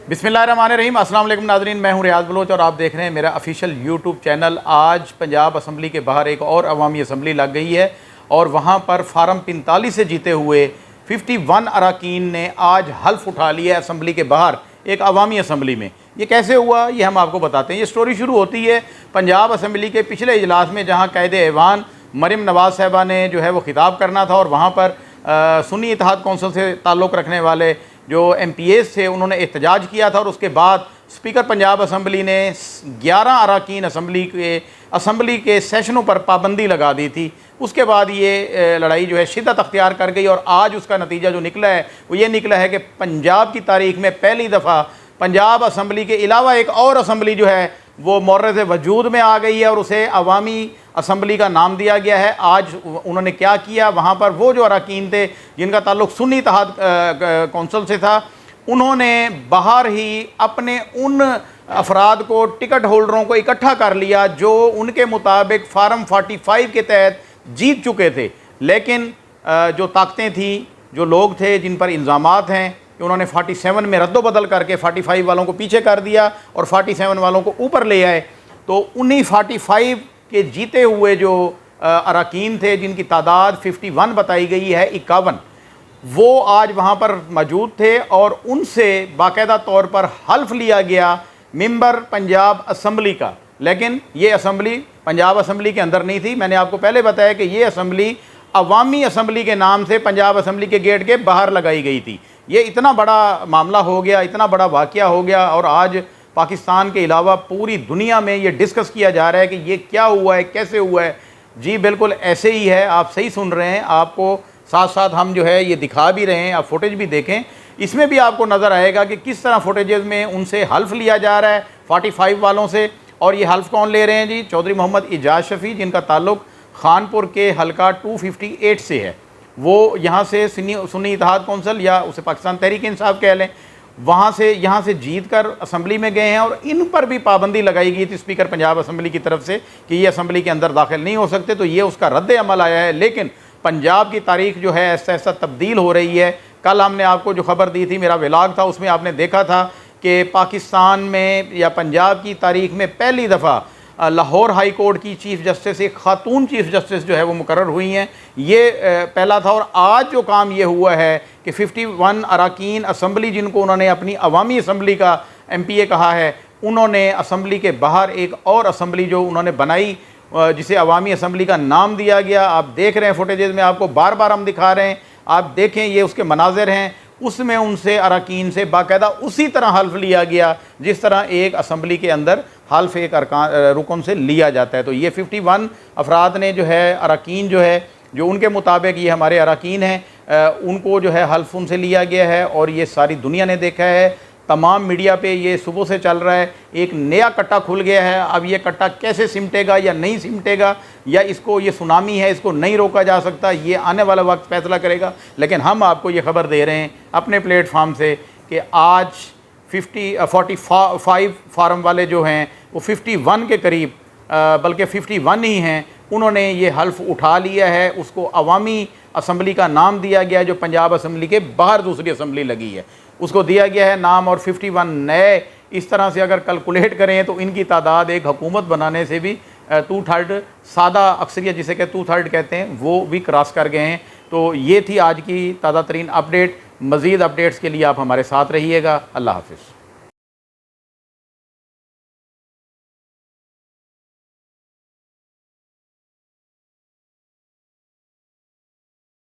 बिस्मिल्लाहिर्रहमानिर्रहीम। अस्सलाम वालेकुम नाज़रीन, मैं हूं रियाज़ बलोच और आप देख रहे हैं मेरा ऑफिशियल यूट्यूब चैनल। आज पंजाब असम्बली के बाहर एक और अवामी असम्बली लग गई है और वहां पर फार्म 45 से जीते हुए 51 अरकान ने आज हल्फ उठा लिया असम्बली के बाहर एक अवामी असम्बली में। ये कैसे हुआ ये हम आपको बताते हैं। ये स्टोरी शुरू होती है पंजाब असम्बली के पिछले इजलास में, जहाँ कायदे ऐवान मरियम नवाज़ साहिबा ने जो है वो खिताब करना था और वहाँ पर सुन्नी इत्तेहाद कौंसिल से ताल्लुक़ रखने वाले जो MPAs थे उन्होंने एहतजाज किया था और उसके बाद स्पीकर पंजाब असम्बली ने 11 अरकान असम्बली के सेशनों पर पाबंदी लगा दी थी। उसके बाद ये लड़ाई जो है शिद्दत अख्तियार कर गई और आज उसका नतीजा जो निकला है वो ये निकला है कि पंजाब की तारीख़ में पहली दफ़ा पंजाब असम्बली के अलावा एक और असम्बली जो है वो मौरद वजूद में आ गई है और उसे अवामी असम्बली का नाम दिया गया है। आज उन्होंने क्या किया, वहाँ पर वो जो अरकान थे जिनका ताल्लुक़ सुन्नी इत्तेहाद कौंसिल से था, उन्होंने बाहर ही अपने उन अफराद को, टिकट होल्डरों को इकट्ठा कर लिया जो उनके मुताबिक फार्म 45 के तहत जीत चुके थे। लेकिन जो ताकतें थी, जो लोग थे जिन पर इल्ज़ामात हैं कि उन्होंने 47 में रद्दोबदल करके 45 वालों को पीछे कर दिया और 47 वालों को ऊपर ले आए, तो उन्हीं 45 के जीते हुए जो अरकान थे जिनकी तादाद 51 बताई गई है, 51, वो आज वहाँ पर मौजूद थे और उनसे बाकायदा तौर पर हल्फ लिया गया मेंबर पंजाब असम्बली का। लेकिन ये असम्बली पंजाब असम्बली के अंदर नहीं थी। मैंने आपको पहले बताया कि ये असम्बली अवामी असम्बली के नाम से पंजाब असम्बली के गेट के बाहर लगाई गई थी। ये इतना बड़ा मामला हो गया, इतना बड़ा वाक़या हो गया और आज पाकिस्तान के अलावा पूरी दुनिया में ये डिस्कस किया जा रहा है कि ये क्या हुआ है, कैसे हुआ है। जी बिल्कुल ऐसे ही है, आप सही सुन रहे हैं। आपको साथ साथ हम जो है ये दिखा भी रहे हैं, आप फुटेज भी देखें, इसमें भी आपको नज़र आएगा कि किस तरह फुटेजेस में उनसे हल्फ लिया जा रहा है 45 वालों से। और ये हल्फ कौन ले रहे हैं जी? चौधरी मोहम्मद एजाज शफ़ी, जिनका ताल्लुक़ खानपुर के हल्का 258 से है। वो यहाँ से सुन्नी इत्तेहाद कौंसिल या उसे पाकिस्तान तहरीक इंसाफ कह लें, वहाँ से यहाँ से जीत कर असम्बली में गए हैं और इन पर भी पाबंदी लगाई गई थी स्पीकर पंजाब असम्बली की तरफ से कि ये असम्बली के अंदर दाखिल नहीं हो सकते। तो ये उसका रद्द अमल आया है। लेकिन पंजाब की तारीख़ जो है ऐसा ऐसा तब्दील हो रही है। कल हमने आपको जो खबर दी थी, मेरा व्लॉग था, उसमें आपने देखा था कि पाकिस्तान में या पंजाब की तारीख़ में पहली दफ़ा लाहौर हाई कोर्ट की चीफ़ जस्टिस, एक ख़ातून चीफ़ जस्टिस जो है वो मुकर्रर हुई हैं। ये पहला था। और आज जो काम ये हुआ है कि 51 अरकान असम्बली, जिनको उन्होंने अपनी अवामी असम्बली का MPA कहा है, उन्होंने असम्बली के बाहर एक और असम्बली जो उन्होंने बनाई जिसे अवामी असम्बली का नाम दिया गया। आप देख रहे हैं फुटेजेस में, आपको बार बार हम दिखा रहे हैं, आप देखें, ये उसके मनाज़िर हैं। उसमें उनसे अरकान से बाकायदा उसी तरह हल्फ लिया गया जिस तरह एक असम्बली के अंदर हल्फ एक रुकन से लिया जाता है। तो ये 51 अफराद ने जो है अरकान जो है जो उनके मुताबिक ये हमारे अरकान हैं, उनको जो है हल्फ उनसे लिया गया है और ये सारी दुनिया ने देखा है। तमाम मीडिया पे ये सुबह से चल रहा है। एक नया कट्टा खुल गया है। अब ये कट्टा कैसे सिमटेगा या नहीं सिमटेगा, या इसको, ये सुनामी है, इसको नहीं रोका जा सकता, ये आने वाला वक्त फैसला करेगा। लेकिन हम आपको ये खबर दे रहे हैं अपने प्लेटफार्म से कि आज 45 फार्म वाले जो हैं वो 51 के करीब, बल्कि 51 ही हैं, उन्होंने ये हल्फ उठा लिया है। उसको अवामी असम्बली का नाम दिया गया है जो पंजाब असम्बली के बाहर दूसरी असम्बली लगी है, उसको दिया गया है नाम। और 51 नए, इस तरह से अगर कैलकुलेट करें तो इनकी तादाद एक हुकूमत बनाने से भी 2/3 सादा अक्सरियत जिसे कि 2/3 कहते हैं वो भी क्रॉस कर गए हैं। तो ये थी आज की ताज़ा तरीन अपडेट। मज़ीद अपडेट्स के लिए आप हमारे साथ रहिएगा। अल्लाह हाफ़िज़।